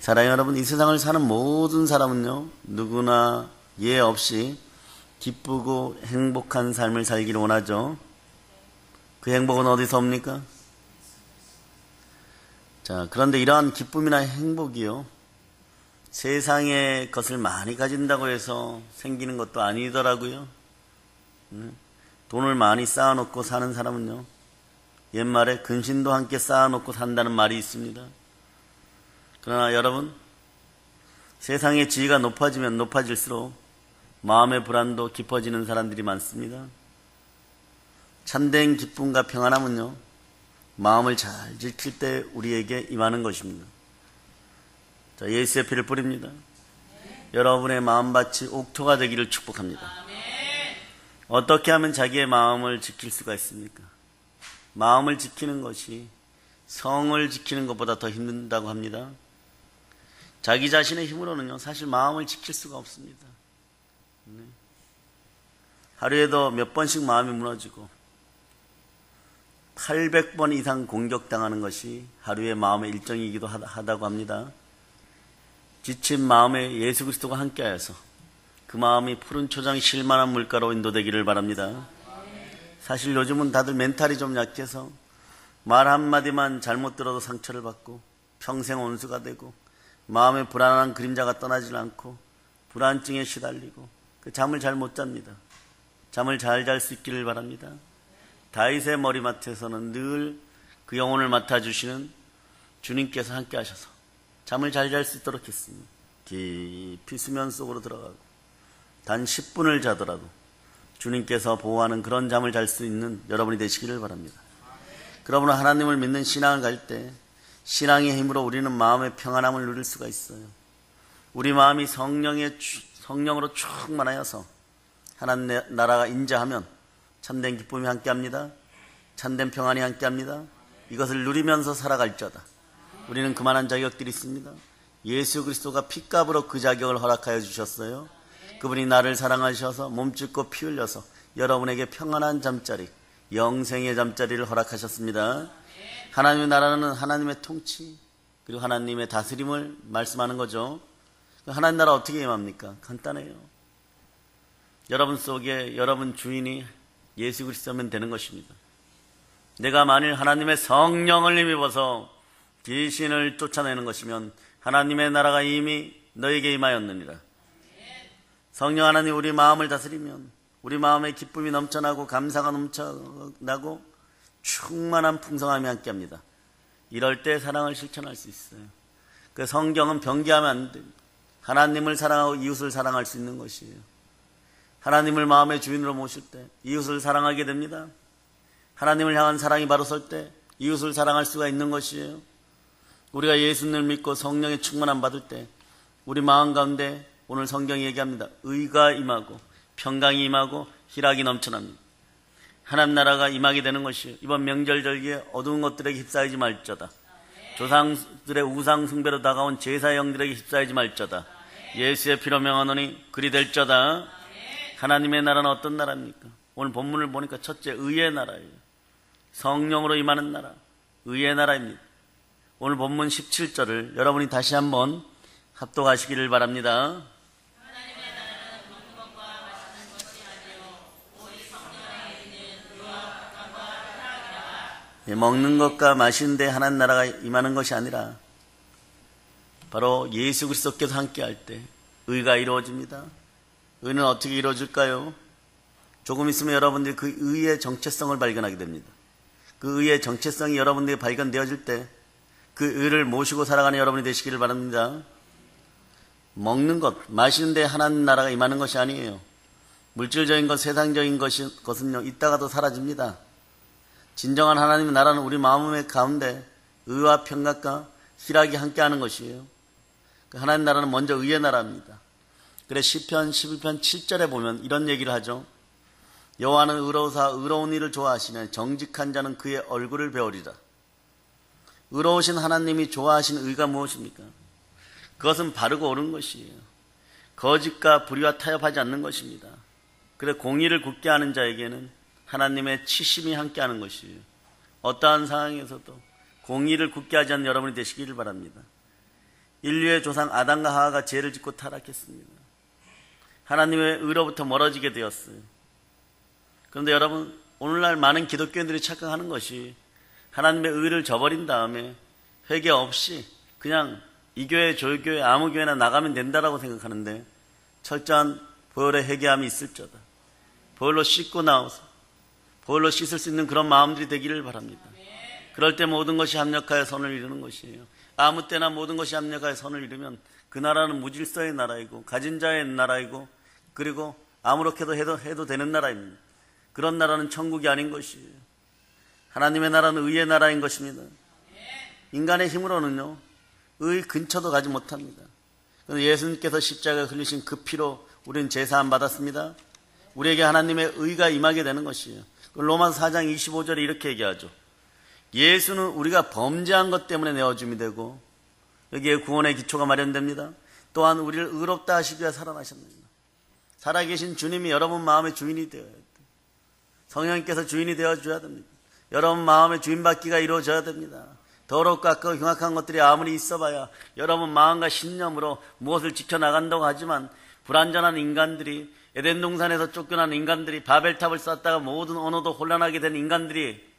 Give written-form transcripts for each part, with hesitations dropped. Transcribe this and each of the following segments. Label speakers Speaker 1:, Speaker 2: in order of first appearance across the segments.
Speaker 1: 사랑하는 여러분, 이 세상을 사는 모든 사람은요, 누구나 예 없이 기쁘고 행복한 삶을 살기를 원하죠. 그 행복은 어디서 옵니까? 자, 그런데 이러한 기쁨이나 행복이요, 세상의 것을 많이 가진다고 해서 생기는 것도 아니더라고요. 돈을 많이 쌓아놓고 사는 사람은요, 옛말에 근신도 함께 쌓아놓고 산다는 말이 있습니다. 그러나 여러분, 세상의 지위가 높아지면 높아질수록 마음의 불안도 깊어지는 사람들이 많습니다. 참된 기쁨과 평안함은요, 마음을 잘 지킬 때 우리에게 임하는 것입니다. 자, 예수의 피를 뿌립니다. 여러분의 마음밭이 옥토가 되기를 축복합니다. 어떻게 하면 자기의 마음을 지킬 수가 있습니까? 마음을 지키는 것이 성을 지키는 것보다 더 힘든다고 합니다. 자기 자신의 힘으로는요, 사실 마음을 지킬 수가 없습니다. 하루에도 몇 번씩 마음이 무너지고 800번 이상 공격당하는 것이 하루의 마음의 일정이기도 하다고 합니다. 지친 마음에 예수 그리스도가 함께하여서 그 마음이 푸른 초장이 쉴만한 물가로 인도되기를 바랍니다. 사실 요즘은 다들 멘탈이 좀 약해서 말 한마디만 잘못 들어도 상처를 받고 평생 온수가 되고 마음의 불안한 그림자가 떠나질 않고 불안증에 시달리고 잠을 잘 못 잡니다. 잠을 잘 잘 수 있기를 바랍니다. 다윗의 머리맡에서는 늘 그 영혼을 맡아주시는 주님께서 함께 하셔서 잠을 잘 잘 수 있도록 했습니다. 깊이 수면 속으로 들어가고 단 10분을 자더라도 주님께서 보호하는 그런 잠을 잘 수 있는 여러분이 되시기를 바랍니다. 그러므로 하나님을 믿는 신앙을 갈 때 신앙의 힘으로 우리는 마음의 평안함을 누릴 수가 있어요. 우리 마음이 성령으로 충만하여서 하나님 나라가 인자하면 참된 기쁨이 함께합니다. 참된 평안이 함께합니다. 이것을 누리면서 살아갈지어다. 우리는 그만한 자격들이 있습니다. 예수 그리스도가 핏값으로 그 자격을 허락하여 주셨어요. 그분이 나를 사랑하셔서 몸짓고 피 흘려서 여러분에게 평안한 잠자리, 영생의 잠자리를 허락하셨습니다. 하나님의 나라는 하나님의 통치 그리고 하나님의 다스림을 말씀하는 거죠. 하나님 나라 어떻게 임합니까? 간단해요. 여러분 속에 여러분 주인이 예수 그리스도면 되는 것입니다. 내가 만일 하나님의 성령을 힘입어서 귀신을 쫓아내는 것이면 하나님의 나라가 이미 너에게 임하였느니라. 성령 하나님 우리 마음을 다스리면 우리 마음에 기쁨이 넘쳐나고 감사가 넘쳐나고 충만한 풍성함이 함께합니다. 이럴 때 사랑을 실천할 수 있어요. 그 성경은 변개하면 안 됩니다. 하나님을 사랑하고 이웃을 사랑할 수 있는 것이에요. 하나님을 마음의 주인으로 모실 때 이웃을 사랑하게 됩니다. 하나님을 향한 사랑이 바로 설 때 이웃을 사랑할 수가 있는 것이에요. 우리가 예수님을 믿고 성령의 충만함 받을 때 우리 마음 가운데 오늘 성경이 얘기합니다. 의가 임하고 평강이 임하고 희락이 넘쳐납니다. 하나님 나라가 임하게 되는 것이에요. 이번 명절 절기에 어두운 것들에게 휩싸이지 말자다. 조상들의 우상 숭배로 다가온 제사 영들에게 휩싸이지 말자다. 예수의 피로 명하노니 그리 될자다. 하나님의 나라는 어떤 나라입니까? 오늘 본문을 보니까 첫째 의의 나라예요. 성령으로 임하는 나라, 의의 나라입니다. 오늘 본문 17절을 여러분이 다시 한번 합독하시기를 바랍니다. 먹는 것과 마시는 데 하나님 나라가 임하는 것이 아니라 바로 예수 그리스도께서 함께할 때 의가 이루어집니다. 의는 어떻게 이루어질까요? 조금 있으면 여러분들이 그 의의 정체성을 발견하게 됩니다. 그 의의 정체성이 여러분들에게 발견되어질 때 그 의를 모시고 살아가는 여러분이 되시기를 바랍니다. 먹는 것, 마시는 데 하나님 나라가 임하는 것이 아니에요. 물질적인 것, 세상적인 것은요, 이따가도 사라집니다. 진정한 하나님의 나라는 우리 마음의 가운데 의와 평강과 희락이 함께하는 것이에요. 하나님 나라는 먼저 의의 나라입니다. 그래 시편 11편 7절에 보면 이런 얘기를 하죠. 여호와는 의로우사 의로운 일을 좋아하시며 정직한 자는 그의 얼굴을 배우리라. 의로우신 하나님이 좋아하시는 의가 무엇입니까? 그것은 바르고 옳은 것이에요. 거짓과 불의와 타협하지 않는 것입니다. 그래 공의를 굳게 하는 자에게는 하나님의 치심이 함께하는 것이에요. 어떠한 상황에서도 공의를 굳게 하지 않는 여러분이 되시기를 바랍니다. 인류의 조상 아담과 하와가 죄를 짓고 타락했습니다. 하나님의 의로부터 멀어지게 되었어요. 그런데 여러분, 오늘날 많은 기독교인들이 착각하는 것이 하나님의 의를 저버린 다음에 회개 없이 그냥 이 교회 저 교회 아무 교회나 나가면 된다라고 생각하는데, 철저한 보혈의 회개함이 있을저다. 보혈로 씻고 나와서 보혈로 씻을 수 있는 그런 마음들이 되기를 바랍니다. 그럴 때 모든 것이 합력하여 선을 이루는 것이에요. 아무 때나 모든 것이 합력하여 선을 이루면 그 나라는 무질서의 나라이고 가진 자의 나라이고 그리고 아무렇게도 해도 되는 나라입니다. 그런 나라는 천국이 아닌 것이에요. 하나님의 나라는 의의 나라인 것입니다. 인간의 힘으로는요, 의 근처도 가지 못합니다. 예수님께서 십자가에 흘리신 그 피로 우리는 제사함 받았습니다. 우리에게 하나님의 의가 임하게 되는 것이에요. 로마서 4장 25절에 이렇게 얘기하죠. 예수는 우리가 범죄한 것 때문에 내어줌이 되고 여기에 구원의 기초가 마련됩니다. 또한 우리를 의롭다 하시기 위해 살아나셨습니다. 살아계신 주님이 여러분 마음의 주인이 되어야 돼요. 성령님께서 주인이 되어줘야 됩니다. 여러분 마음의 주인받기가 이루어져야 됩니다. 더럽고 악하고 흉악한 것들이 아무리 있어봐야 여러분 마음과 신념으로 무엇을 지켜나간다고 하지만 불완전한 인간들이, 에덴 동산에서 쫓겨난 인간들이, 바벨탑을 쌓다가 모든 언어도 혼란하게 된 인간들이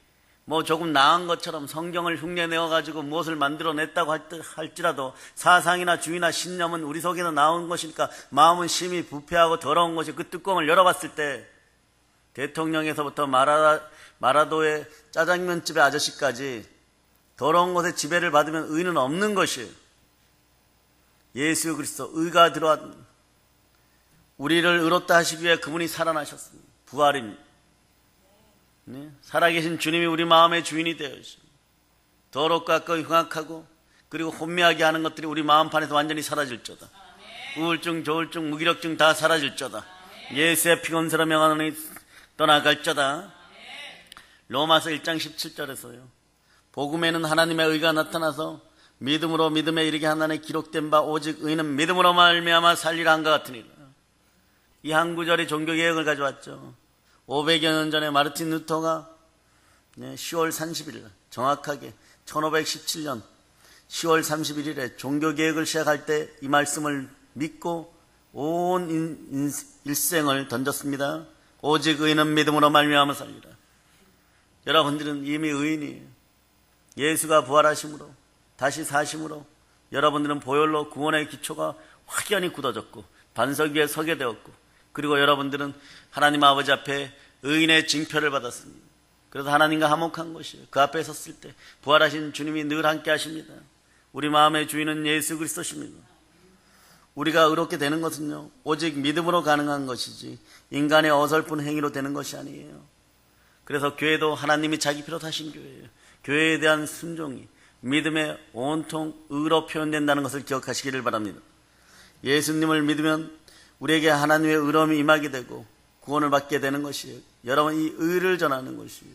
Speaker 1: 뭐 조금 나은 것처럼 성경을 흉내내어가지고 무엇을 만들어냈다고 할지라도 사상이나 주의나 신념은 우리 속에서 나온 것이니까 마음은 심히 부패하고 더러운 것이, 그 뚜껑을 열어봤을 때 대통령에서부터 마라도의 짜장면집의 아저씨까지 더러운 것에 지배를 받으면 의는 없는 것이에요. 예수 그리스도 의가 들어왔, 우리를 의롭다 하시기 위해 그분이 살아나셨습니다. 부활입니다. 네? 살아계신 주님이 우리 마음의 주인이 되어주십니다. 더럽고 악하고 흉악하고 그리고 혼미하게 하는 것들이 우리 마음판에서 완전히 사라질저다. 우울증, 조울증, 무기력증 다 사라질저다. 예수의 피곤스러 명하노니 떠나갈저다. 로마서 1장 17절에서요. 복음에는 하나님의 의가 나타나서 믿음으로 믿음에 이르게 하나님의 기록된 바 오직 의는 믿음으로 말미암아 살리라 한 것 같으니라. 이 한 구절이 종교개혁을 가져왔죠. 500여 년 전에 마르틴 루터가 10월 30일 정확하게 1517년 10월 31일에 종교개혁을 시작할 때 이 말씀을 믿고 온 일생을 던졌습니다. 오직 의는 믿음으로 말미암아 살리라. 여러분들은 이미 의인이에요. 예수가 부활하심으로 다시 사심으로 여러분들은 보혈로 구원의 기초가 확연히 굳어졌고 반석 위에 서게 되었고, 그리고 여러분들은 하나님 아버지 앞에 의인의 징표를 받았습니다. 그래서 하나님과 화목한 것이에요. 그 앞에 섰을 때 부활하신 주님이 늘 함께 하십니다. 우리 마음의 주인은 예수 그리스도십니다. 우리가 의롭게 되는 것은요, 오직 믿음으로 가능한 것이지 인간의 어설픈 행위로 되는 것이 아니에요. 그래서 교회도 하나님이 자기 피로 사신 교회예요. 교회에 대한 순종이 믿음의 온통 의로 표현된다는 것을 기억하시기를 바랍니다. 예수님을 믿으면 우리에게 하나님의 의로움이 임하게 되고 구원을 받게 되는 것이에요. 여러분, 이 의를 전하는 것이에요.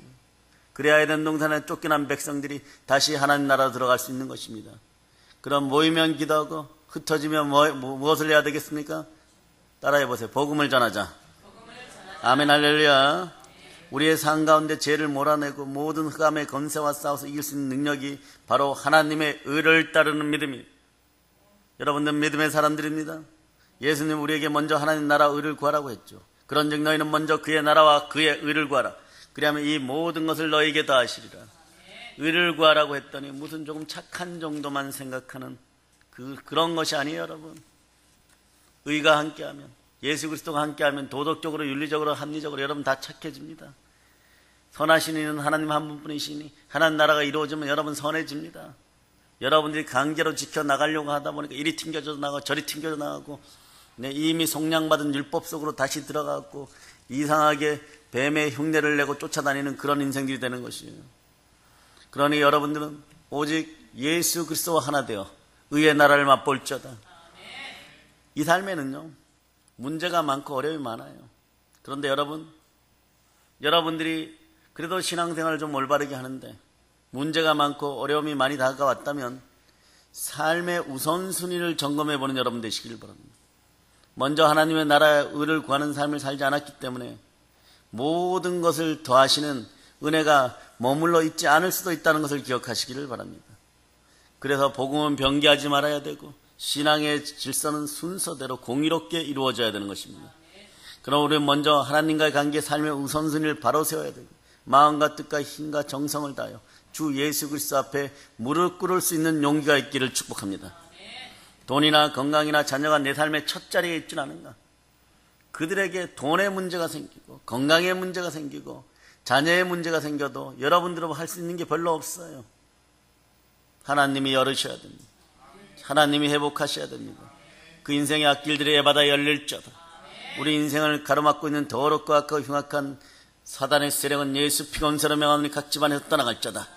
Speaker 1: 그래야 에덴 동산에 쫓겨난 백성들이 다시 하나님 나라로 들어갈 수 있는 것입니다. 그럼 모이면 기도하고 흩어지면 무엇을 해야 되겠습니까? 따라해 보세요. 복음을 전하자. 아멘 할렐루야. 우리의 삶 가운데 죄를 몰아내고 모든 흑암의 권세와 싸워서 이길 수 있는 능력이 바로 하나님의 의를 따르는 믿음이에요. 여러분들은 믿음의 사람들입니다. 예수님 우리에게 먼저 하나님 나라 의를 구하라고 했죠. 그런즉 너희는 먼저 그의 나라와 그의 의를 구하라. 그리하면 이 모든 것을 너희에게 더하시리라. 의를 구하라고 했더니 무슨 조금 착한 정도만 생각하는 그런 것이 아니에요, 여러분. 의가 함께하면, 예수 그리스도가 함께하면 도덕적으로, 윤리적으로, 합리적으로 여러분 다 착해집니다. 선하신 이는 하나님 한 분뿐이시니 하나님 나라가 이루어지면 여러분 선해집니다. 여러분들이 강제로 지켜나가려고 하다 보니까 이리 튕겨져 나가고 저리 튕겨져 나가고 이미 속량받은 율법 속으로 다시 들어가고 이상하게 뱀의 흉내를 내고 쫓아다니는 그런 인생들이 되는 것이에요. 그러니 여러분들은 오직 예수 그리스도와 하나 되어 의의 나라를 맛볼지어다. 이 삶에는요, 문제가 많고 어려움이 많아요. 그런데 여러분들이 그래도 신앙생활을 좀 올바르게 하는데 문제가 많고 어려움이 많이 다가왔다면 삶의 우선순위를 점검해보는 여러분 되시길 바랍니다. 먼저 하나님의 나라의 의를 구하는 삶을 살지 않았기 때문에 모든 것을 더하시는 은혜가 머물러 있지 않을 수도 있다는 것을 기억하시기를 바랍니다. 그래서 복음은 변개하지 말아야 되고 신앙의 질서는 순서대로 공의롭게 이루어져야 되는 것입니다. 그럼 우리는 먼저 하나님과의 관계, 삶의 우선순위를 바로 세워야 되고, 마음과 뜻과 힘과 정성을 다하여 주 예수 그리스도 앞에 무릎 꿇을 수 있는 용기가 있기를 축복합니다. 돈이나 건강이나 자녀가 내 삶의 첫 자리에 있진 않은가? 그들에게 돈의 문제가 생기고 건강의 문제가 생기고 자녀의 문제가 생겨도 여러분들은 할 수 있는 게 별로 없어요. 하나님이 열으셔야 됩니다. 하나님이 회복하셔야 됩니다. 그 인생의 앞길들이 애바다 열릴지어다. 우리 인생을 가로막고 있는 더럽고 악하고 흉악한 사단의 세력은 예수 피검사로 명하노니 각 집안에서 떠나갈지어다.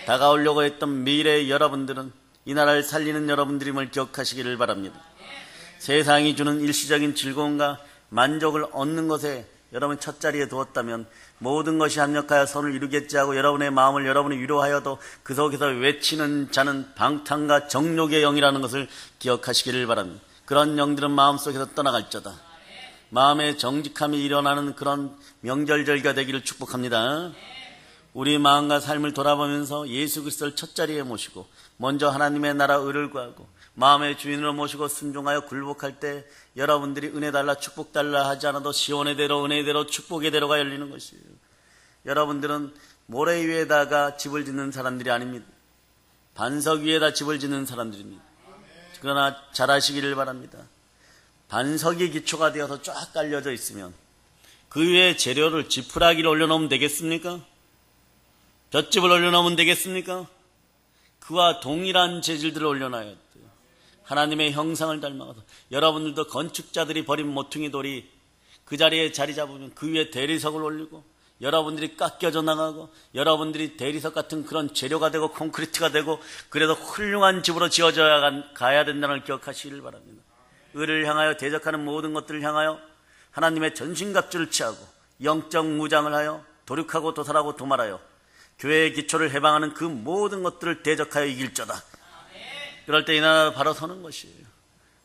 Speaker 1: 다가오려고 했던 미래의 여러분들은 이 나라를 살리는 여러분들임을 기억하시기를 바랍니다. 세상이 주는 일시적인 즐거움과 만족을 얻는 것에 여러분 첫 자리에 두었다면 모든 것이 합력하여 선을 이루겠지 하고 여러분의 마음을 여러분이 위로하여도 그 속에서 외치는 자는 방탕과 정욕의 영이라는 것을 기억하시기를 바랍니다. 그런 영들은 마음속에서 떠나갈지어다. 마음의 정직함이 일어나는 그런 명절절기가 되기를 축복합니다. 우리 마음과 삶을 돌아보면서 예수 그리스도를 첫 자리에 모시고 먼저 하나님의 나라 의를 구하고 마음의 주인으로 모시고 순종하여 굴복할 때 여러분들이 은혜 달라 축복 달라 하지 않아도 시온의 대로 은혜의 대로 축복의 대로가 열리는 것이에요. 여러분들은 모래 위에다가 집을 짓는 사람들이 아닙니다. 반석 위에다 집을 짓는 사람들입니다. 그러나 잘 아시기를 바랍니다. 반석이 기초가 되어서 쫙 깔려져 있으면 그 위에 재료를 지푸라기를 올려놓으면 되겠습니까? 볏짚을 올려놓으면 되겠습니까? 그와 동일한 재질들을 올려놔야 돼요. 하나님의 형상을 닮아서 여러분들도 건축자들이 버린 모퉁이 돌이 그 자리에 자리 잡으면 그 위에 대리석을 올리고 여러분들이 깎여져 나가고 여러분들이 대리석 같은 그런 재료가 되고 콘크리트가 되고 그래도 훌륭한 집으로 지어져야 가야 된다는 걸 기억하시기를 바랍니다. 의를 향하여 대적하는 모든 것들을 향하여 하나님의 전신갑주를 취하고 영적 무장을 하여 도륙하고 도살하고 도말하여 교회의 기초를 해방하는 그 모든 것들을 대적하여 이길저다. 그럴 때 이 나라 바로 서는 것이에요.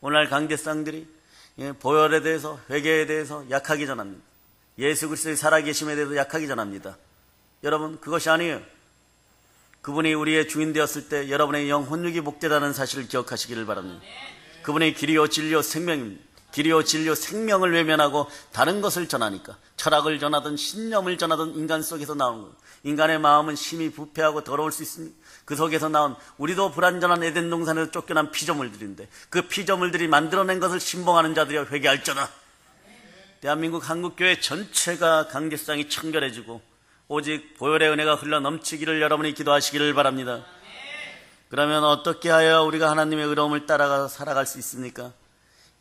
Speaker 1: 오늘날 강대상들이 보혈에 대해서 회개에 대해서 약하게 전합니다. 예수 그리스도의 살아계심에 대해서 약하게 전합니다. 여러분 그것이 아니에요. 그분이 우리의 주인 되었을 때 여러분의 영 혼육이 복되다는 사실을 기억하시기를 바랍니다. 그분의 길이요 진리요 생명입니다. 길이요 진리요 생명을 외면하고 다른 것을 전하니까 철학을 전하든 신념을 전하든 인간 속에서 나오는 거예요. 인간의 마음은 심히 부패하고 더러울 수 있습니다. 그 속에서 나온 우리도 불완전한 에덴 동산에서 쫓겨난 피조물들인데 그 피조물들이 만들어낸 것을 신봉하는 자들이 회개할지어다. 대한민국 한국교회 전체가 강제성이 청결해지고 오직 보혈의 은혜가 흘러 넘치기를 여러분이 기도하시기를 바랍니다. 그러면 어떻게 하여 우리가 하나님의 의로움을 따라가 살아갈 수 있습니까?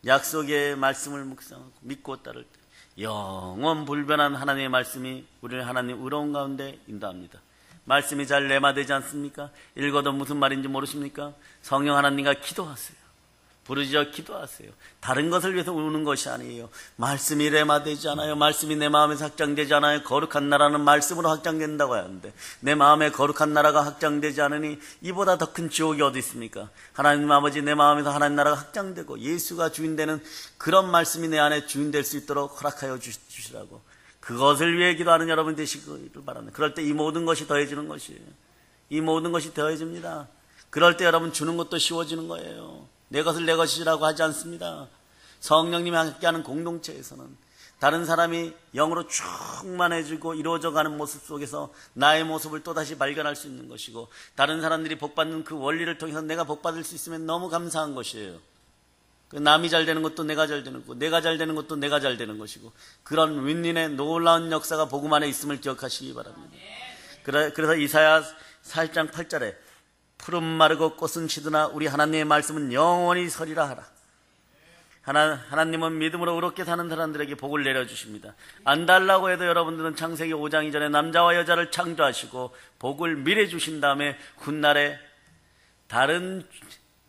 Speaker 1: 약속의 말씀을 묵상하고 믿고 따를 때 영원 불변한 하나님의 말씀이 우리를 하나님 의로움 가운데 인도합니다. 말씀이 잘 레마되지 않습니까? 읽어도 무슨 말인지 모르십니까? 성령 하나님과 기도하세요. 부르짖어 기도하세요. 다른 것을 위해서 우는 것이 아니에요. 말씀이 레마되지 않아요. 말씀이 내 마음에서 확장되지 않아요. 거룩한 나라는 말씀으로 확장된다고 하는데 내 마음에 거룩한 나라가 확장되지 않으니 이보다 더 큰 지옥이 어디 있습니까? 하나님 아버지 내 마음에서 하나님 나라가 확장되고 예수가 주인되는 그런 말씀이 내 안에 주인될 수 있도록 허락하여 주시라고 그것을 위해 기도하는 여러분 되시기를 바랍니다. 그럴 때 이 모든 것이 더해지는 것이에요. 이 모든 것이 더해집니다. 그럴 때 여러분 주는 것도 쉬워지는 거예요. 내 것을 내 것이라고 하지 않습니다. 성령님이 함께하는 공동체에서는 다른 사람이 영으로 충만해지고 이루어져가는 모습 속에서 나의 모습을 또다시 발견할 수 있는 것이고 다른 사람들이 복받는 그 원리를 통해서 내가 복받을 수 있으면 너무 감사한 것이에요. 남이 잘 되는 것도 내가 잘 되는 거고 내가 잘 되는 것도 내가 잘 되는 것이고 그런 윈윈의 놀라운 역사가 복음 안에 있음을 기억하시기 바랍니다. 그래서 이사야 4장 8절에 푸른 마르고 꽃은 시드나 우리 하나님의 말씀은 영원히 서리라 하라. 하나님은 믿음으로 의롭게 사는 사람들에게 복을 내려주십니다. 안 달라고 해도 여러분들은 창세기 5장 이전에 남자와 여자를 창조하시고 복을 미래 주신 다음에 훗날에 다른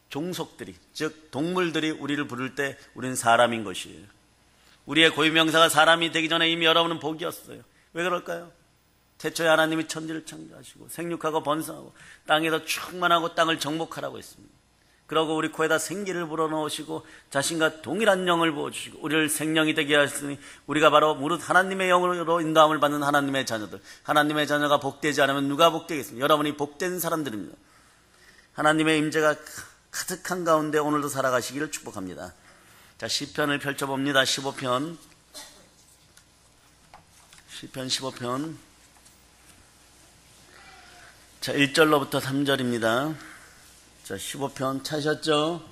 Speaker 1: 종속들이 즉 동물들이 우리를 부를 때 우리는 사람인 것이에요. 우리의 고유명사가 사람이 되기 전에 이미 여러분은 복이었어요. 왜 그럴까요? 태초에 하나님이 천지를 창조하시고 생육하고 번성하고 땅에서 충만하고 땅을 정복하라고 했습니다. 그러고 우리 코에다 생기를 불어넣으시고 자신과 동일한 영을 부어주시고 우리를 생명이 되게 하셨으니 우리가 바로 무릇 하나님의 영으로 인도함을 받는 하나님의 자녀들. 하나님의 자녀가 복되지 않으면 누가 복되겠습니까? 여러분이 복된 사람들입니다. 하나님의 임재가 가득한 가운데 오늘도 살아가시기를 축복합니다. 자, 시편을 펼쳐봅니다. 15편. 시편 15편. 자, 1절로부터 3절입니다. 자, 15편 찾으셨죠?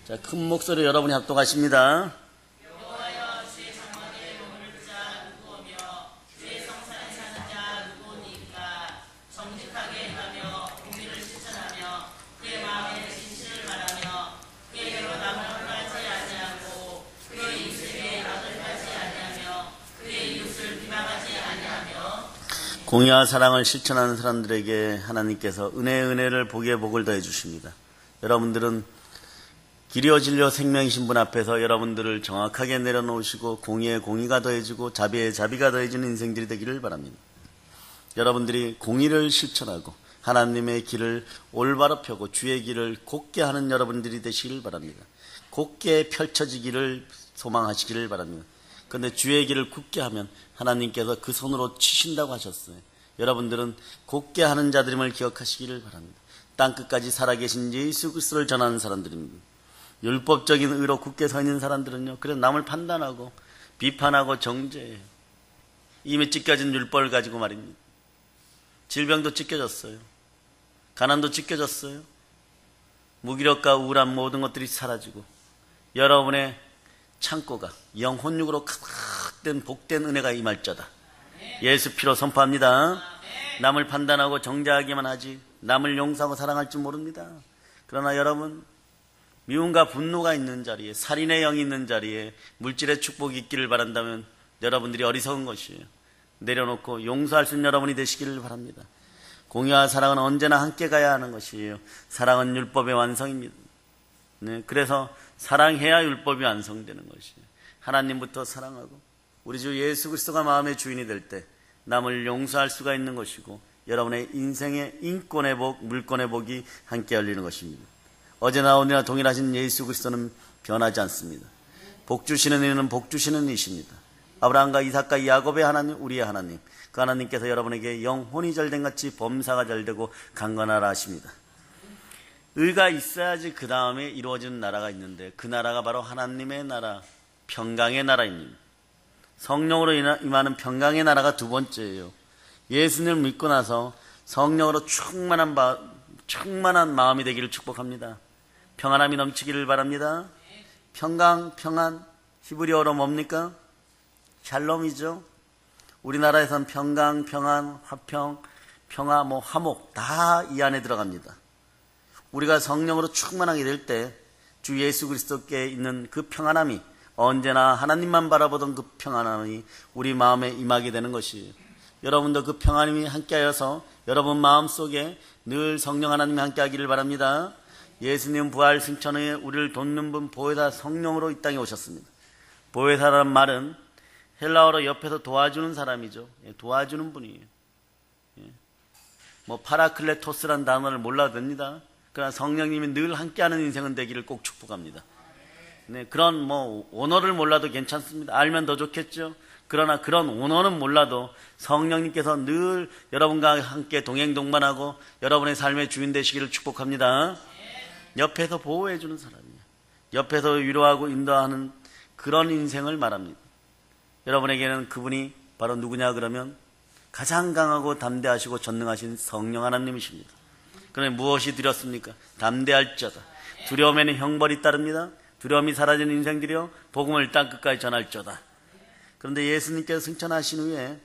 Speaker 1: 자, 큰 목소리 여러분이 합독하십니다. 공의와 사랑을 실천하는 사람들에게 하나님께서 은혜를 복에 복을 더해 주십니다. 여러분들은 길이요 진리요 생명이신 분 앞에서 여러분들을 정확하게 내려놓으시고 공의에 공의가 더해지고 자비에 자비가 더해지는 인생들이 되기를 바랍니다. 여러분들이 공의를 실천하고 하나님의 길을 올바로 펴고 주의 길을 곧게 하는 여러분들이 되시기를 바랍니다. 곧게 펼쳐지기를 소망하시기를 바랍니다. 그런데 주의 길을 굳게 하면 하나님께서 그 손으로 치신다고 하셨어요. 여러분들은 곧게 하는 자들임을 기억하시기를 바랍니다. 땅끝까지 살아계신 예수 그리스도를 전하는 사람들입니다. 율법적인 의로 굳게 서 있는 사람들은요, 그래서 남을 판단하고 비판하고 정죄해요. 이미 찢겨진 율법을 가지고 말입니다. 질병도 찢겨졌어요. 가난도 찢겨졌어요. 무기력과 우울한 모든 것들이 사라지고 여러분의 창고가 영혼육으로 가득된 복된 은혜가 임할자다. 예수 피로 선포합니다. 남을 판단하고 정죄하기만 하지 남을 용서하고 사랑할 줄 모릅니다. 그러나 여러분, 미움과 분노가 있는 자리에, 살인의 영이 있는 자리에 물질의 축복이 있기를 바란다면 여러분들이 어리석은 것이에요. 내려놓고 용서할 수 있는 여러분이 되시기를 바랍니다. 공의와 사랑은 언제나 함께 가야 하는 것이에요. 사랑은 율법의 완성입니다. 네, 그래서 사랑해야 율법이 완성되는 것이에요. 하나님부터 사랑하고 우리 주 예수 그리스도가 마음의 주인이 될 때 남을 용서할 수가 있는 것이고 여러분의 인생의 인권의 복, 물권의 복이 함께 열리는 것입니다. 어제나 오늘이나 동일하신 예수 그리스도는 변하지 않습니다. 복 주시는 이는 복 주시는 이십니다. 아브라함과 이삭과 야곱의 하나님, 우리의 하나님, 그 하나님께서 여러분에게 영혼이 잘된 같이 범사가 잘되고 강건하라 하십니다. 의가 있어야지 그 다음에 이루어지는 나라가 있는데 그 나라가 바로 하나님의 나라, 평강의 나라입니다. 성령으로 임하는 평강의 나라가 두 번째예요. 예수님을 믿고 나서 성령으로 충만한 마음이 되기를 축복합니다. 평안함이 넘치기를 바랍니다. 평강, 평안, 히브리어로 뭡니까? 샬롬이죠. 우리나라에선 평강, 평안, 화평, 평화, 화목 다 이 안에 들어갑니다. 우리가 성령으로 충만하게 될 때 주 예수 그리스도께 있는 그 평안함이 언제나 하나님만 바라보던 그 평안함이 우리 마음에 임하게 되는 것이에요. 여러분도 그 평안함이 함께하여서 여러분 마음속에 늘 성령 하나님이 함께하기를 바랍니다. 예수님 부활 승천 후에 우리를 돕는 분 보혜사 성령으로 이 땅에 오셨습니다. 보혜사라는 말은 헬라어로 옆에서 도와주는 사람이죠. 도와주는 분이에요. 파라클레토스란 단어를 몰라도 됩니다. 그러나 성령님이 늘 함께하는 인생은 되기를 꼭 축복합니다. 네, 그런 언어를 몰라도 괜찮습니다. 알면 더 좋겠죠. 그러나 그런 언어는 몰라도 성령님께서 늘 여러분과 함께 동행동반하고 여러분의 삶의 주인 되시기를 축복합니다. 옆에서 보호해주는 사람이에요. 옆에서 위로하고 인도하는 그런 인생을 말합니다. 여러분에게는 그분이 바로 누구냐 그러면 가장 강하고 담대하시고 전능하신 성령 하나님이십니다. 그러면 무엇이 두렵습니까? 담대할자다. 두려움에는 형벌이 따릅니다. 두려움이 사라지는 인생들이요 복음을 땅끝까지 전할자다. 그런데 예수님께서 승천하신 후에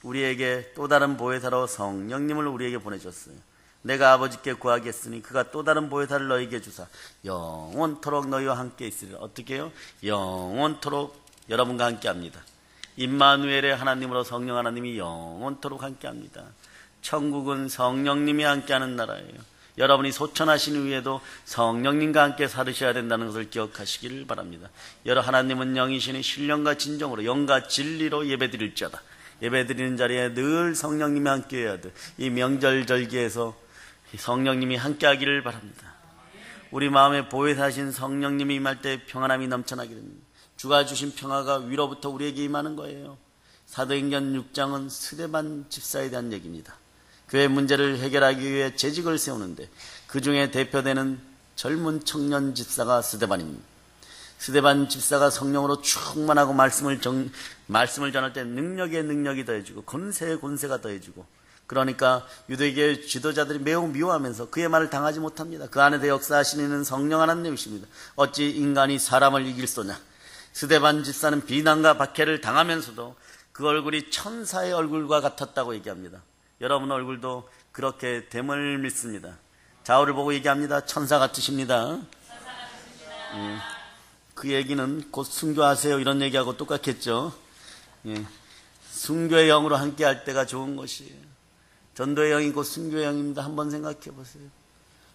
Speaker 1: 우리에게 또 다른 보혜사로 성령님을 우리에게 보내셨어요. 내가 아버지께 구하겠으니 그가 또 다른 보혜사를 너희에게 주사 영원토록 너희와 함께 있으리라. 어떻게 해요? 영원토록 여러분과 함께 합니다. 임마누엘의 하나님으로 성령 하나님이 영원토록 함께 합니다. 천국은 성령님이 함께하는 나라예요. 여러분이 소천하신 후에도 성령님과 함께 살으셔야 된다는 것을 기억하시기를 바랍니다. 하나님은 영이시니 신령과 진정으로 영과 진리로 예배드릴 자다. 예배드리는 자리에 늘 성령님이 함께해야 돼. 이 명절 절기에서 성령님이 함께하기를 바랍니다. 우리 마음에 보혜사신 성령님이 임할 때 평안함이 넘쳐나게 됩니다. 주가 주신 평화가 위로부터 우리에게 임하는 거예요. 사도행전 6장은 스데반 집사에 대한 얘기입니다. 교회 문제를 해결하기 위해 재직을 세우는데 그 중에 대표되는 젊은 청년 집사가 스데반입니다. 스데반 집사가 성령으로 충만하고 말씀을 전할 때 능력에 능력이 더해지고 권세에 권세가 더해지고, 그러니까 유대교의 지도자들이 매우 미워하면서 그의 말을 당하지 못합니다. 그 안에 역사하시는 이는 성령 하나님이십니다. 어찌 인간이 사람을 이길 소냐. 스데반 집사는 비난과 박해를 당하면서도 그 얼굴이 천사의 얼굴과 같았다고 얘기합니다. 여러분 얼굴도 그렇게 됨을 믿습니다. 좌우를 보고 얘기합니다. 천사 같으십니다. 그 얘기는 곧 순교하세요 이런 얘기하고 똑같겠죠. 순교의 영으로 함께 할 때가 좋은 것이에요. 전도의 영이 곧 순교의 영입니다. 한번 생각해 보세요.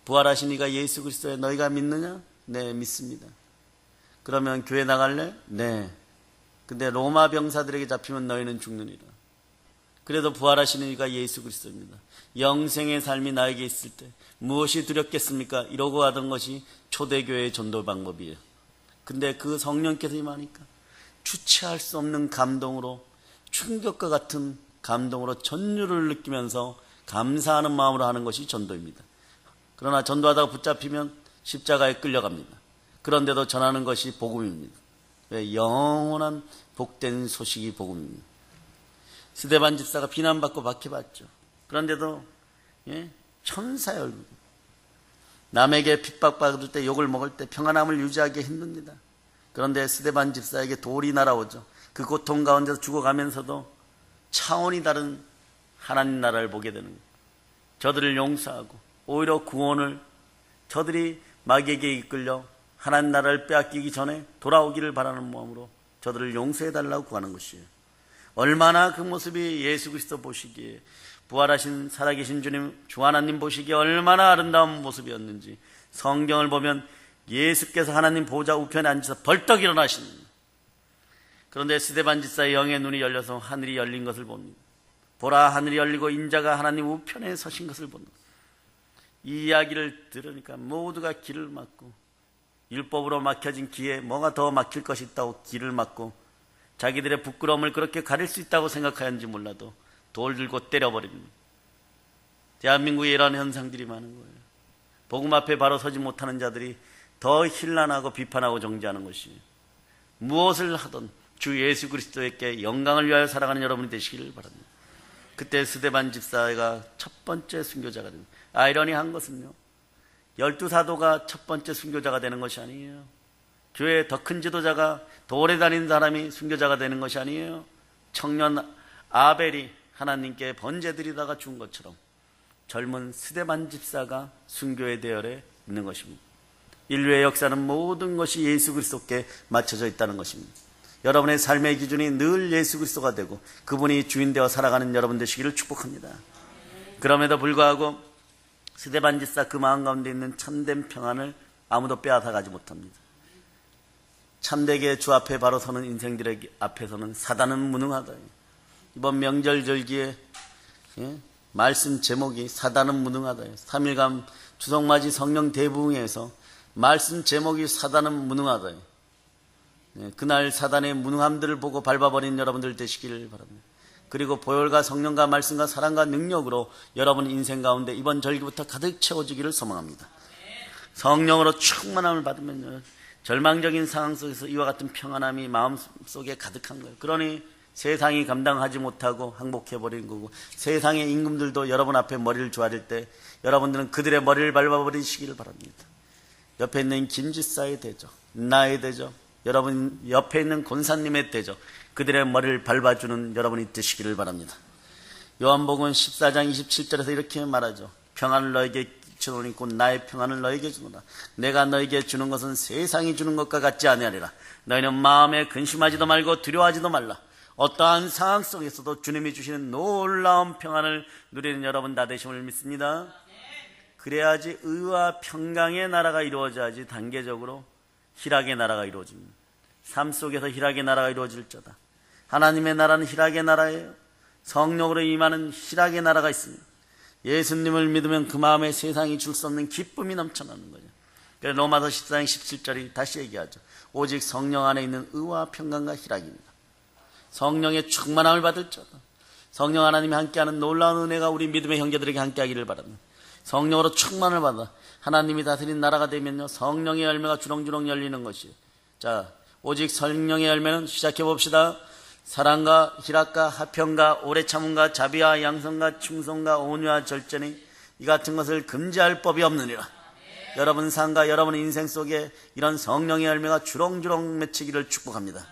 Speaker 1: 부활하신 이가 예수 그리스도에 너희가 믿느냐? 네, 믿습니다. 그러면 교회 나갈래? 네. 근데 로마 병사들에게 잡히면 너희는 죽느니라. 그래도 부활하시는 이가 예수 그리스도입니다. 영생의 삶이 나에게 있을 때 무엇이 두렵겠습니까? 이러고 하던 것이 초대교회의 전도 방법이에요. 근데 그 성령께서 임하니까 주체할 수 없는 감동으로, 충격과 같은 감동으로 전율을 느끼면서 감사하는 마음으로 하는 것이 전도입니다. 그러나 전도하다가 붙잡히면 십자가에 끌려갑니다. 그런데도 전하는 것이 복음입니다. 왜? 영원한 복된 소식이 복음입니다. 스데반 집사가 비난받고 박해받죠. 그런데도 천사의 얼굴. 남에게 핍박받을 때, 욕을 먹을 때 평안함을 유지하기 힘듭니다. 그런데 스데반 집사에게 돌이 날아오죠. 그 고통 가운데서 죽어가면서도 차원이 다른 하나님 나라를 보게 되는 거예요. 저들을 용서하고 오히려 구원을, 저들이 마귀에게 이끌려 하나님 나라를 빼앗기기 전에 돌아오기를 바라는 마음으로 저들을 용서해달라고 구하는 것이에요. 얼마나 그 모습이 예수 그리스도 보시기에, 부활하신 살아계신 주님 주 하나님 보시기에 얼마나 아름다운 모습이었는지 성경을 보면 예수께서 하나님 보좌 우편에 앉아서 벌떡 일어나십니다. 그런데 스데반 집사의 영의 눈이 열려서 하늘이 열린 것을 봅니다. 보라, 하늘이 열리고 인자가 하나님 우편에 서신 것을 본다. 이 이야기를 들으니까 모두가 길을 막고, 율법으로 막혀진 길에 뭐가 더 막힐 것이 있다고 길을 막고, 자기들의 부끄러움을 그렇게 가릴 수 있다고 생각하였는지 몰라도 돌 들고 때려버립니다. 대한민국에 이런 현상들이 많은 거예요. 복음 앞에 바로 서지 못하는 자들이 더 힐난하고 비판하고 정죄하는 것이에요. 무엇을 하든 주 예수 그리스도에게 영광을 위하여 살아가는 여러분이 되시기를 바랍니다. 그때 스데반 집사가 첫 번째 순교자가 됩니다. 아이러니한 것은요, 12사도가 첫 번째 순교자가 되는 것이 아니에요. 교회의 더 큰 지도자가, 더 오래 다니는 사람이 순교자가 되는 것이 아니에요. 청년 아벨이 하나님께 번제드리다가 죽은 것처럼 젊은 스데반 집사가 순교의 대열에 있는 것입니다. 인류의 역사는 모든 것이 예수 그리스도께 맞춰져 있다는 것입니다. 여러분의 삶의 기준이 늘 예수 그리스도가 되고 그분이 주인 되어 살아가는 여러분 되시기를 축복합니다. 그럼에도 불구하고 스데반 집사 그 마음 가운데 있는 참된 평안을 아무도 빼앗아가지 못합니다. 참되게 주 앞에 바로 서는 인생들의 앞에서는 사단은 무능하다. 이번 명절 절기에 말씀 제목이 사단은 무능하다. 3일간 추석맞이 성령 대부흥회에서 말씀 제목이 사단은 무능하다. 그날 사단의 무능함들을 보고 밟아버린 여러분들 되시기를 바랍니다. 그리고 보혈과 성령과 말씀과 사랑과 능력으로 여러분 인생 가운데 이번 절기부터 가득 채워지기를 소망합니다. 성령으로 충만함을 받으면 절망적인 상황 속에서 이와 같은 평안함이 마음속에 가득한 거예요. 그러니 세상이 감당하지 못하고 항복해버린 거고, 세상의 임금들도 여러분 앞에 머리를 조아릴 때 여러분들은 그들의 머리를 밟아버리시기를 바랍니다. 옆에 있는 김지사의 대적, 나의 대적, 여러분 옆에 있는 권사님의 대적, 그들의 머리를 밟아주는 여러분이 되시기를 바랍니다. 요한복음 14장 27절에서 이렇게 말하죠. 평안을 너에게 주노니 곧 나의 평안을 너에게 주노라. 내가 너에게 주는 것은 세상이 주는 것과 같지 아니하리라. 너희는 마음에 근심하지도 말고 두려워하지도 말라. 어떠한 상황 속에서도 주님이 주시는 놀라운 평안을 누리는 여러분 다 되심을 믿습니다. 그래야지 의와 평강의 나라가 이루어져야지 단계적으로 희락의 나라가 이루어집니다. 삶 속에서 희락의 나라가 이루어질 자다. 하나님의 나라는 희락의 나라예요. 성령으로 임하는 희락의 나라가 있습니다. 예수님을 믿으면 그 마음에 세상이 줄 수 없는 기쁨이 넘쳐나는 거죠. 그래서 로마서 14장 17절이 다시 얘기하죠. 오직 성령 안에 있는 의와 평강과 희락입니다. 성령의 충만함을 받을 자다. 성령 하나님이 함께하는 놀라운 은혜가 우리 믿음의 형제들에게 함께하기를 바랍니다. 성령으로 충만을 받아 하나님이 다스린 나라가 되면요, 성령의 열매가 주렁주렁 열리는 것이에요. 자, 오직 성령의 열매는 시작해 봅시다. 사랑과 희락과 화평과 오래 참음과 자비와 양선과 충성과 온유와 절제니 이 같은 것을 금지할 법이 없느니라. 여러분 삶과 여러분 인생 속에 이런 성령의 열매가 주렁주렁 맺히기를 축복합니다.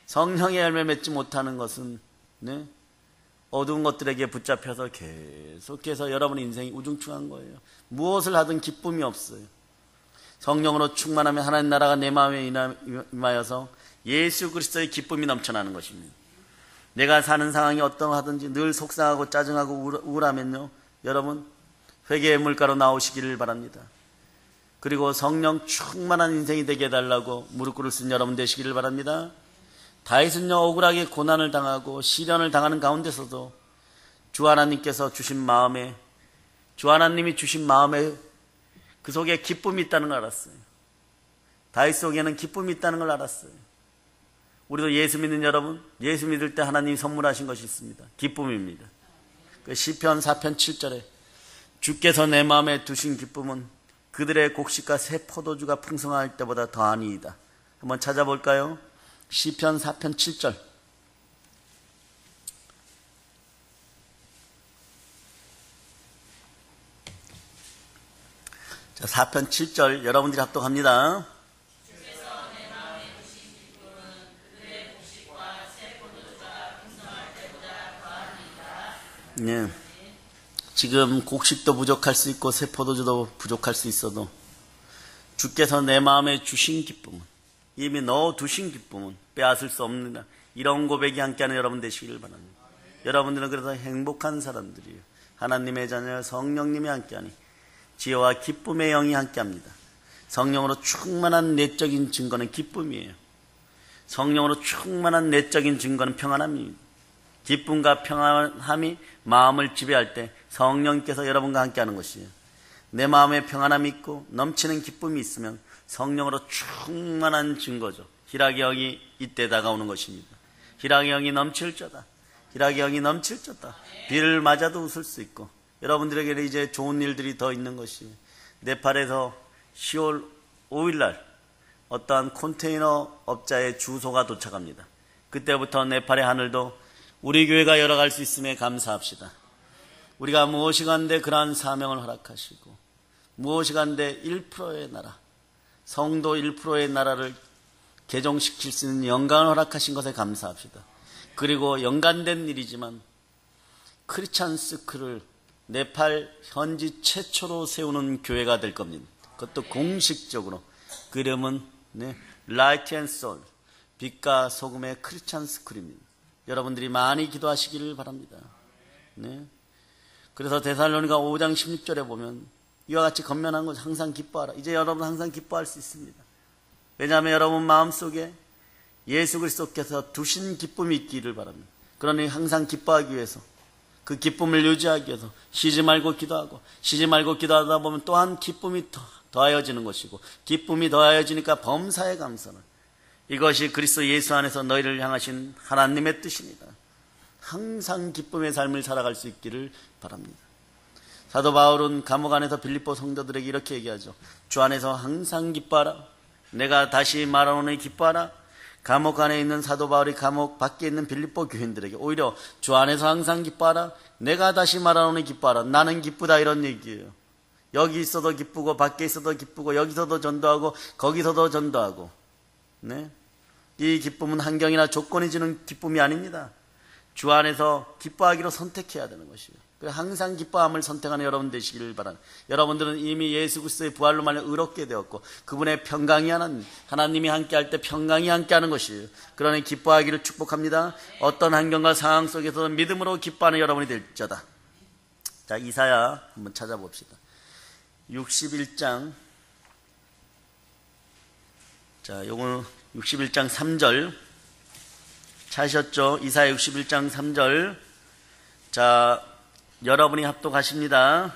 Speaker 1: 성령의 열매 맺지 못하는 것은 어두운 것들에게 붙잡혀서 계속해서 여러분 인생이 우중충한 거예요. 무엇을 하든 기쁨이 없어요. 성령으로 충만하면 하나님 나라가 내 마음에 임하여서 예수 그리스도의 기쁨이 넘쳐나는 것입니다. 내가 사는 상황이 어떠하든지 늘 속상하고 짜증하고 우울하면요, 여러분 회개의 물가로 나오시기를 바랍니다. 그리고 성령 충만한 인생이 되게 해달라고 무릎 꿇을 수 있는 여러분 되시기를 바랍니다. 다윗은요, 억울하게 고난을 당하고 시련을 당하는 가운데서도 주 하나님께서 주신 마음에, 주 하나님이 주신 마음에 그 속에 기쁨이 있다는 걸 알았어요. 다윗 속에는 기쁨이 있다는 걸 알았어요. 우리도 예수 믿는 여러분, 예수 믿을 때 하나님이 선물하신 것이 있습니다. 기쁨입니다. 시편 4편 7절에 주께서 내 마음에 두신 기쁨은 그들의 곡식과 새 포도주가 풍성할 때보다 더하니이다. 한번 찾아볼까요? 시편 4편 7절. 자, 4편 7절 여러분들이 합독합니다. 네. 지금 곡식도 부족할 수 있고 새 포도주도 부족할 수 있어도 주께서 내 마음에 주신 기쁨은, 이미 넣어두신 기쁨은 빼앗을 수 없는 이런 고백이 함께하는 여러분 되시기를 바랍니다. 여러분들은 그래서 행복한 사람들이에요. 하나님의 자녀 성령님이 함께하니 지혜와 기쁨의 영이 함께합니다. 성령으로 충만한 내적인 증거는 기쁨이에요. 성령으로 충만한 내적인 증거는 평안함입니다. 기쁨과 평안함이 마음을 지배할 때 성령께서 여러분과 함께하는 것이에요. 내 마음에 평안함이 있고 넘치는 기쁨이 있으면 성령으로 충만한 증거죠. 희락의 영이 이때 다가오는 것입니다. 희락의 영이 넘칠 자다. 희락의 영이 넘칠 자다. 비를 맞아도 웃을 수 있고, 여러분들에게는 이제 좋은 일들이 더 있는 것이에요. 네팔에서 10월 5일날 어떠한 컨테이너 업자의 주소가 도착합니다. 그때부터 네팔의 하늘도 우리 교회가 열어갈 수 있음에 감사합시다. 우리가 무엇이 간데 그러한 사명을 허락하시고, 무엇이 간데 1%의 나라, 성도 1%의 나라를 개종시킬 수 있는 영광을 허락하신 것에 감사합시다. 그리고 연관된 일이지만 크리스찬 스쿨을 네팔 현지 최초로 세우는 교회가 될 겁니다. 그것도 공식적으로. 그 이름은 라이트 앤 솔, 빛과 소금의 크리스찬 스쿨입니다. 여러분들이 많이 기도하시기를 바랍니다. 그래서 데살로니가 5장 16절에 보면 이와 같이 건면한 것 항상 기뻐하라. 이제 여러분 항상 기뻐할 수 있습니다. 왜냐하면 여러분 마음속에 예수 그리스도께서 두신 기쁨이 있기를 바랍니다. 그러니 항상 기뻐하기 위해서, 그 기쁨을 유지하기 위해서 쉬지 말고 기도하고, 쉬지 말고 기도하다 보면 또한 기쁨이 더하여지는 것이고, 기쁨이 더하여지니까 범사에 감사는, 이것이 그리스도 예수 안에서 너희를 향하신 하나님의 뜻입니다. 항상 기쁨의 삶을 살아갈 수 있기를 바랍니다. 사도 바울은 감옥 안에서 빌립보 성도들에게 이렇게 얘기하죠. 주 안에서 항상 기뻐하라. 내가 다시 말하노니 기뻐하라. 감옥 안에 있는 사도 바울이 감옥 밖에 있는 빌립보 교인들에게 오히려 주 안에서 항상 기뻐하라. 내가 다시 말하노니 기뻐하라. 나는 기쁘다, 이런 얘기예요. 여기 있어도 기쁘고 밖에 있어도 기쁘고 여기서도 전도하고 거기서도 전도하고. 이 기쁨은 환경이나 조건이 주는 기쁨이 아닙니다. 주 안에서 기뻐하기로 선택해야 되는 것이에요. 항상 기뻐함을 선택하는 여러분 되시기를 바랍니다. 여러분들은 이미 예수 그리스도의 부활로 말려 의롭게 되었고, 그분의 평강이 하나님이 함께할 때 평강이 함께하는 것이에요. 그러니 기뻐하기를 축복합니다. 어떤 환경과 상황 속에서도 믿음으로 기뻐하는 여러분이 될지어다. 자, 이사야 한번 찾아봅시다. 61장. 자, 요거 61장 3절 찾으셨죠? 이사야 61장 3절. 자, 여러분이 합독하십니다.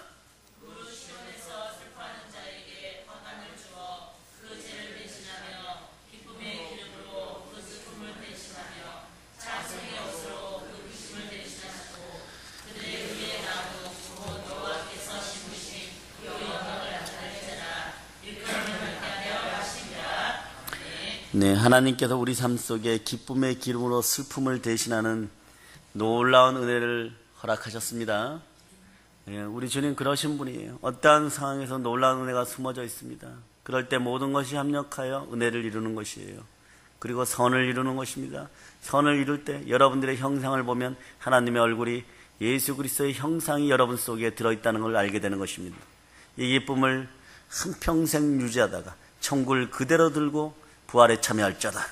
Speaker 1: 네, 하나님께서 우리 삶 속에 기쁨의 기름으로 슬픔을 대신하는 놀라운 은혜를 허락하셨습니다. 네, 우리 주님 그러신 분이에요. 어떠한 상황에서 놀라운 은혜가 숨어져 있습니다. 그럴 때 모든 것이 합력하여 은혜를 이루는 것이에요. 그리고 선을 이루는 것입니다. 선을 이룰 때 여러분들의 형상을 보면 하나님의 얼굴이 예수 그리스도의 형상이 여러분 속에 들어있다는 걸 알게 되는 것입니다. 이 기쁨을 한평생 유지하다가 천국을 그대로 들고 부활에 참여할자다.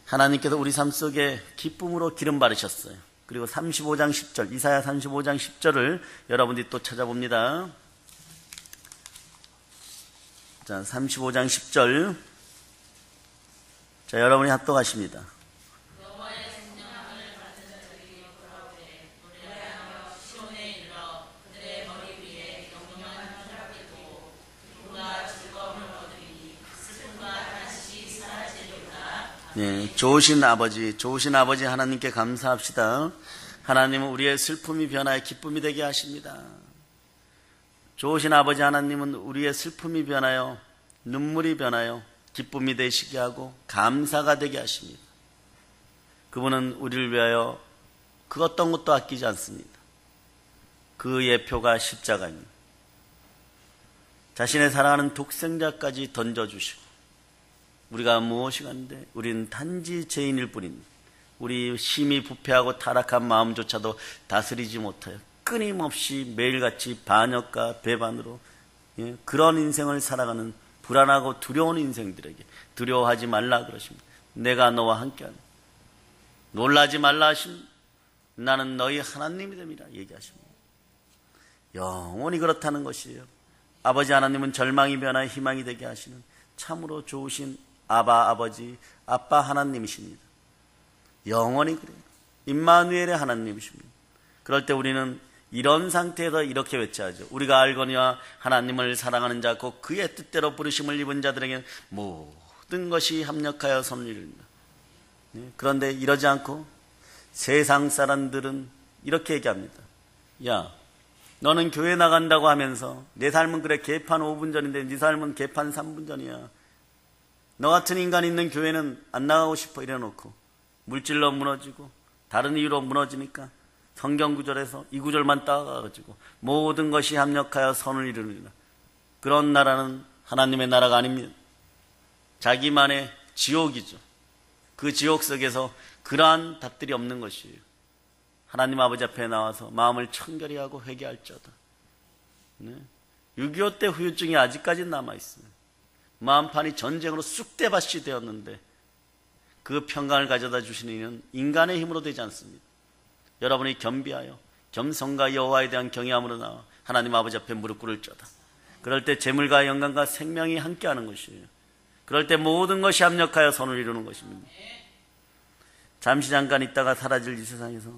Speaker 1: 하나님께서 우리 삶 속에 기쁨으로 기름 바르셨어요. 그리고 35장 10절, 이사야 35장 10절을 여러분들이 또 찾아봅니다. 자, 35장 10절. 자, 여러분이 합독하십니다. 네, 좋으신 아버지 하나님께 감사합시다. 하나님은 우리의 슬픔이 변하여 기쁨이 되게 하십니다. 좋으신 아버지 하나님은 우리의 슬픔이 변하여 눈물이 변하여 기쁨이 되시게 하고 감사가 되게 하십니다. 그분은 우리를 위하여 그 어떤 것도 아끼지 않습니다. 그 예표가 십자가입니다. 자신의 사랑하는 독생자까지 던져주시고, 우리가 무엇이 간데 우리는 단지 죄인일 뿐입니다. 우리 심히 부패하고 타락한 마음조차도 다스리지 못하여 끊임없이 매일같이 반역과 배반으로 그런 인생을 살아가는 불안하고 두려운 인생들에게 두려워하지 말라 그러십니다. 내가 너와 함께하노. 놀라지 말라 하심. 나는 너희 하나님이 됨이라 얘기하십니다. 영원히 그렇다는 것이에요. 아버지 하나님은 절망이 변하여 희망이 되게 하시는 참으로 좋으신 아버지, 아빠 하나님이십니다. 영원히 그래요. 임마누엘의 하나님이십니다. 그럴 때 우리는 이런 상태에서 이렇게 외쳐야죠. 우리가 알거니와 하나님을 사랑하는 자 곧 그의 뜻대로 부르심을 입은 자들에게는 모든 것이 합력하여 선을 이룹니다. 그런데 이러지 않고 세상 사람들은 이렇게 얘기합니다. 야, 너는 교회 나간다고 하면서 내 삶은 그래 개판 5분 전인데 네 삶은 개판 3분 전이야. 너 같은 인간이 있는 교회는 안 나가고 싶어 이래놓고 물질로 무너지고 다른 이유로 무너지니까 성경 구절에서 이 구절만 따가지고 모든 것이 합력하여 선을 이루느니라. 그런 나라는 하나님의 나라가 아닙니다. 자기만의 지옥이죠. 그 지옥 속에서 그러한 답들이 없는 것이에요. 하나님 아버지 앞에 나와서 마음을 청결히 하고 회개할지어다. 6.25 때 후유증이 아직까지 남아있어요. 마음판이 전쟁으로 쑥대밭이 되었는데 그 평강을 가져다 주시는 이는 인간의 힘으로 되지 않습니다. 여러분이 겸비하여 겸손과 여호와에 대한 경외함으로 나와 하나님 아버지 앞에 무릎 꿇을지어다. 그럴 때 재물과 영광과 생명이 함께하는 것이에요. 그럴 때 모든 것이 합력하여 선을 이루는 것입니다. 잠시 잠깐 있다가 사라질 이 세상에서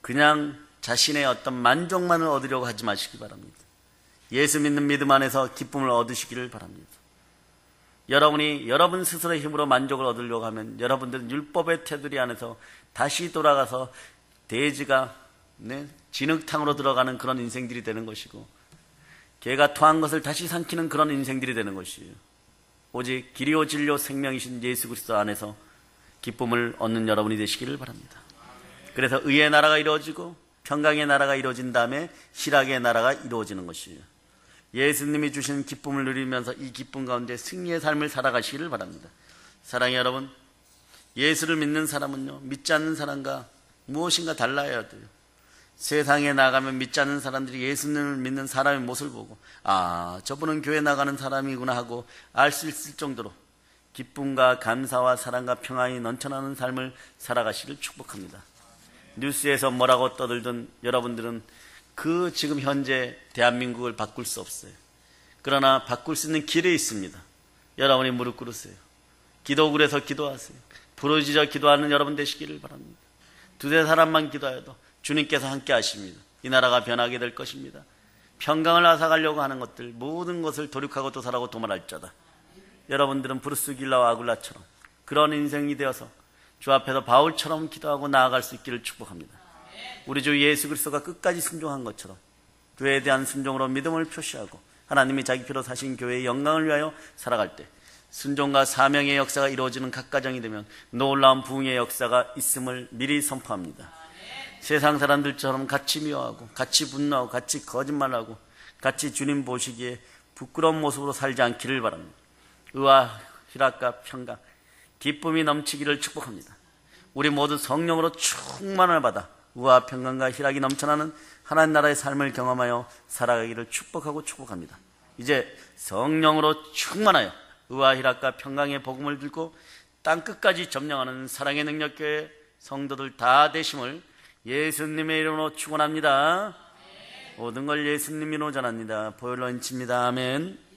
Speaker 1: 그냥 자신의 어떤 만족만을 얻으려고 하지 마시기 바랍니다. 예수 믿는 믿음 안에서 기쁨을 얻으시기를 바랍니다. 여러분이 여러분 스스로의 힘으로 만족을 얻으려고 하면 여러분들은 율법의 테두리 안에서 다시 돌아가서 돼지가 진흙탕으로 들어가는 그런 인생들이 되는 것이고, 개가 토한 것을 다시 삼키는 그런 인생들이 되는 것이에요. 오직 길이요 진리요 생명이신 예수 그리스도 안에서 기쁨을 얻는 여러분이 되시기를 바랍니다. 그래서 의의 나라가 이루어지고 평강의 나라가 이루어진 다음에 희락의 나라가 이루어지는 것이에요. 예수님이 주신 기쁨을 누리면서 이 기쁨 가운데 승리의 삶을 살아가시기를 바랍니다. 사랑의 여러분, 예수를 믿는 사람은요, 믿지 않는 사람과 무엇인가 달라야 돼요. 세상에 나가면 믿지 않는 사람들이 예수님을 믿는 사람의 모습을 보고 아, 저분은 교회 나가는 사람이구나 하고 알 수 있을 정도로 기쁨과 감사와 사랑과 평안이 넘쳐나는 삶을 살아가시기를 축복합니다. 뉴스에서 뭐라고 떠들든 여러분들은 그 지금 현재 대한민국을 바꿀 수 없어요. 그러나 바꿀 수 있는 길이 있습니다. 여러분이 무릎 꿇으세요. 기도굴에서 기도하세요. 부르짖어 기도하는 여러분 되시기를 바랍니다. 두세 사람만 기도해도 주님께서 함께 하십니다. 이 나라가 변하게 될 것입니다. 평강을 앗아가려고 하는 것들 모든 것을 도륙하고 도살하고 도말할자다. 여러분들은 브루스 길라와 아굴라처럼 그런 인생이 되어서 주 앞에서 바울처럼 기도하고 나아갈 수 있기를 축복합니다. 우리 주 예수 그리스도가 끝까지 순종한 것처럼 교회에 대한 순종으로 믿음을 표시하고 하나님이 자기 피로 사신 교회의 영광을 위하여 살아갈 때 순종과 사명의 역사가 이루어지는 각 가정이 되면 놀라운 부흥의 역사가 있음을 미리 선포합니다. 세상 사람들처럼 같이 미워하고 같이 분노하고 같이 거짓말하고 같이 주님 보시기에 부끄러운 모습으로 살지 않기를 바랍니다. 의와 희락과 평강, 기쁨이 넘치기를 축복합니다. 우리 모두 성령으로 충만을 받아 의와 평강과 희락이 넘쳐나는 하나님 나라의 삶을 경험하여 살아가기를 축복합니다. 이제 성령으로 충만하여 의와 희락과 평강의 복음을 들고 땅끝까지 점령하는 사랑의 능력교회 성도들 다 되심을 예수님의 이름으로 축원합니다. 모든 걸 예수님 이름으로 전합니다. 보혈로 인칩니다. 아멘.